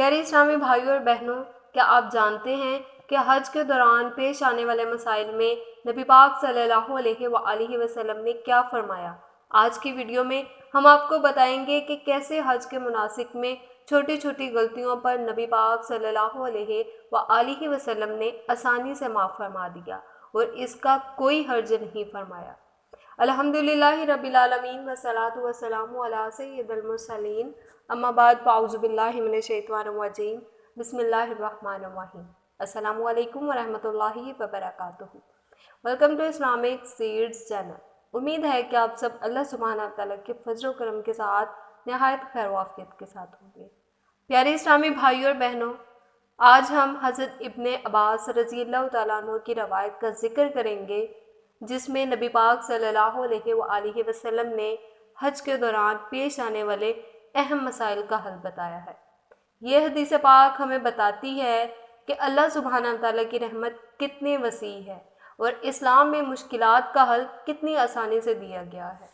پیارے اسلامی بھائیوں اور بہنوں، کیا آپ جانتے ہیں کہ حج کے دوران پیش آنے والے مسائل میں نبی پاک صلی اللہ علیہ وآلہ وسلم نے کیا فرمایا؟ آج کی ویڈیو میں ہم آپ کو بتائیں گے کہ کیسے حج کے مناسک میں چھوٹی چھوٹی غلطیوں پر نبی پاک صلی اللہ علیہ وآلہ وسلم نے آسانی سے معاف فرما دیا اور اس کا کوئی حرج نہیں فرمایا۔ الحمدللہ رب العالمین والصلاة والسلام علی سید المرسلین، اما بعد فاعوذ باللہ من الشیطان الرجیم، بسم اللہ الرحمن الرحیم۔ السلام علیکم ورحمۃ اللہ وبرکاتہ۔ Welcome to Islamic seeds channel. امید ہے کہ آپ سب اللہ سبحانہ تعالیٰ کے فضل و کرم کے ساتھ نہایت خیر و عافیت کے ساتھ ہوں گے۔ پیارے اسلامی بھائیوں اور بہنوں، آج ہم حضرت ابن عباس رضی اللہ تعالیٰ عنہ کی روایت کا ذکر کریں گے، جس میں نبی پاک صلی اللہ علیہ وآلہ وسلم نے حج کے دوران پیش آنے والے اہم مسائل کا حل بتایا ہے۔ یہ حدیث پاک ہمیں بتاتی ہے کہ اللہ سبحانہ تعالیٰ کی رحمت کتنی وسیع ہے اور اسلام میں مشکلات کا حل کتنی آسانی سے دیا گیا ہے۔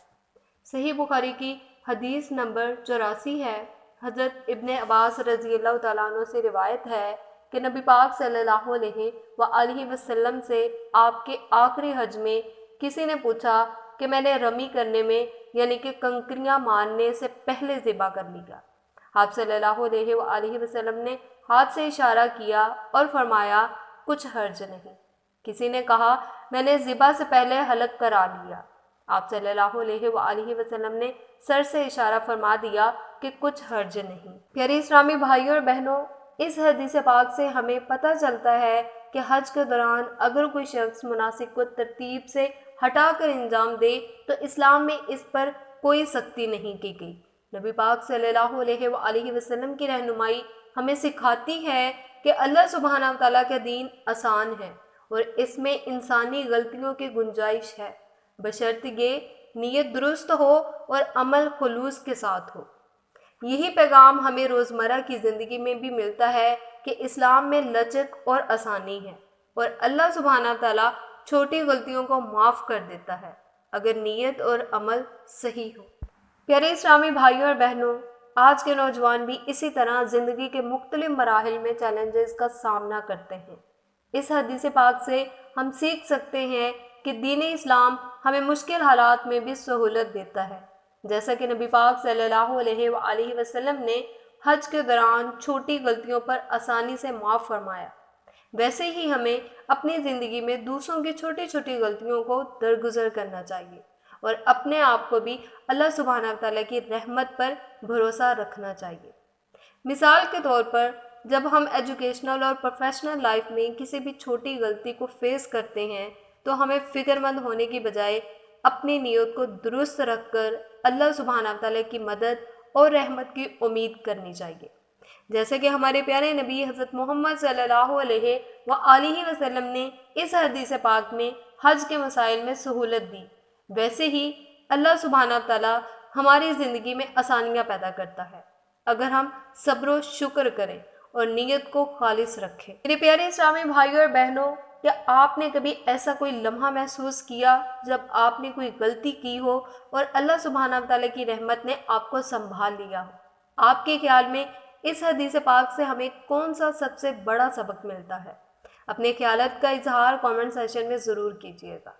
صحیح بخاری کی حدیث نمبر 84 ہے۔ حضرت ابن عباس رضی اللہ تعالیٰ عنہ سے روایت ہے کہ نبی پاک صلی اللہ علیہ وآلہ وسلم سے آپ کے آخری حج میں کسی نے پوچھا کہ میں نے رمی کرنے میں یعنی کہ کنکریاں مارنے سے پہلے ذبح کر لیا۔ آپ صلی اللہ علیہ وآلہ وسلم نے ہاتھ سے اشارہ کیا اور فرمایا کچھ حرج نہیں۔ کسی نے کہا میں نے ذبح سے پہلے حلق کرا لیا۔ آپ صلی اللہ علیہ وآلہ وسلم نے سر سے اشارہ فرما دیا کہ کچھ حرج نہیں۔ پیارے اسلامی بھائیوں اور بہنوں، اس حدیث پاک سے ہمیں پتہ چلتا ہے کہ حج کے دوران اگر کوئی شخص مناسک کو ترتیب سے ہٹا کر انجام دے تو اسلام میں اس پر کوئی سختی نہیں کی گئی۔ نبی پاک صلی اللہ علیہ وآلہ وسلم کی رہنمائی ہمیں سکھاتی ہے کہ اللہ سبحانہ تعالیٰ کا دین آسان ہے اور اس میں انسانی غلطیوں کی گنجائش ہے، بشرط یہ نیت درست ہو اور عمل خلوص کے ساتھ ہو۔ یہی پیغام ہمیں روزمرہ کی زندگی میں بھی ملتا ہے کہ اسلام میں لچک اور آسانی ہے اور اللہ سبحانہ تعالیٰ چھوٹی غلطیوں کو معاف کر دیتا ہے اگر نیت اور عمل صحیح ہو۔ پیارے اسلامی بھائیوں اور بہنوں، آج کے نوجوان بھی اسی طرح زندگی کے مختلف مراحل میں چیلنجز کا سامنا کرتے ہیں۔ اس حدیث پاک سے ہم سیکھ سکتے ہیں کہ دین اسلام ہمیں مشکل حالات میں بھی سہولت دیتا ہے، جیسا کہ نبی پاک صلی اللہ علیہ وآلہ وسلم نے حج کے دوران چھوٹی غلطیوں پر آسانی سے معاف فرمایا، ویسے ہی ہمیں اپنی زندگی میں دوسروں کی چھوٹی چھوٹی غلطیوں کو درگزر کرنا چاہیے اور اپنے آپ کو بھی اللہ سبحانہ تعالیٰ کی رحمت پر بھروسہ رکھنا چاہیے۔ مثال کے طور پر جب ہم ایجوکیشنل اور پروفیشنل لائف میں کسی بھی چھوٹی غلطی کو فیس کرتے ہیں تو ہمیں فکر مند ہونے کی بجائے اپنی نیت کو درست رکھ کر اللہ سبحانہ تعالیٰ کی مدد اور رحمت کی امید کرنی چاہیے۔ جیسے کہ ہمارے پیارے نبی حضرت محمد صلی اللہ علیہ وآلہ وسلم نے اس حدیث پاک میں حج کے مسائل میں سہولت دی، ویسے ہی اللہ سبحانہ تعالیٰ ہماری زندگی میں آسانیاں پیدا کرتا ہے اگر ہم صبر و شکر کریں اور نیت کو خالص رکھیں۔ میرے پیارے اسلامی بھائیوں اور بہنوں، کیا آپ نے کبھی ایسا کوئی لمحہ محسوس کیا جب آپ نے کوئی غلطی کی ہو اور اللہ سبحانہ تعالیٰ کی رحمت نے آپ کو سنبھال لیا ہو؟ آپ کے خیال میں اس حدیث پاک سے ہمیں کون سا سب سے بڑا سبق ملتا ہے؟ اپنے خیالات کا اظہار کامنٹ سیکشن میں ضرور کیجیے گا۔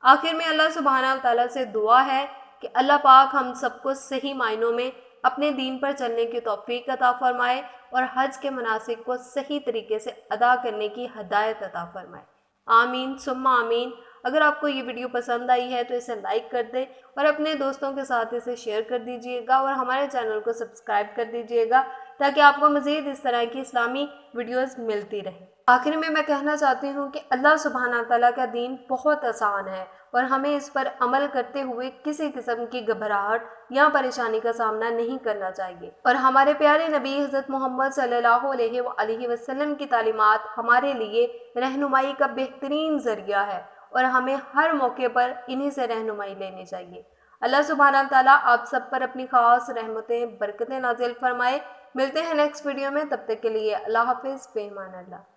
آخر میں اللہ سبحانہ تعالیٰ سے دعا ہے کہ اللہ پاک ہم سب کو صحیح معنوں میں اپنے دین پر چلنے کی توفیق عطا فرمائے اور حج کے مناسک کو صحیح طریقے سے ادا کرنے کی ہدایت عطا فرمائے۔ آمین ثم آمین۔ اگر آپ کو یہ ویڈیو پسند آئی ہے تو اسے لائک کر دیں اور اپنے دوستوں کے ساتھ اسے شیئر کر دیجیے گا اور ہمارے چینل کو سبسکرائب کر دیجیے گا تاکہ آپ کو مزید اس طرح کی اسلامی ویڈیوز ملتی رہیں۔ آخر میں کہنا چاہتی ہوں کہ اللہ سبحانہ تعالیٰ کا دین بہت آسان ہے اور ہمیں اس پر عمل کرتے ہوئے کسی قسم کی گھبراہٹ یا پریشانی کا سامنا نہیں کرنا چاہیے، اور ہمارے پیارے نبی حضرت محمد صلی اللہ علیہ وآلہ وسلم کی تعلیمات ہمارے لیے رہنمائی کا بہترین ذریعہ ہے اور ہمیں ہر موقع پر انہی سے رہنمائی لینی چاہیے۔ اللہ سبحانہ تعالیٰ آپ سب پر اپنی خاص رحمتیں برکتیں نازل فرمائے۔ ملتے ہیں نیکسٹ ویڈیو میں، تب تک کے لیے اللہ حافظ، بے امان اللہ۔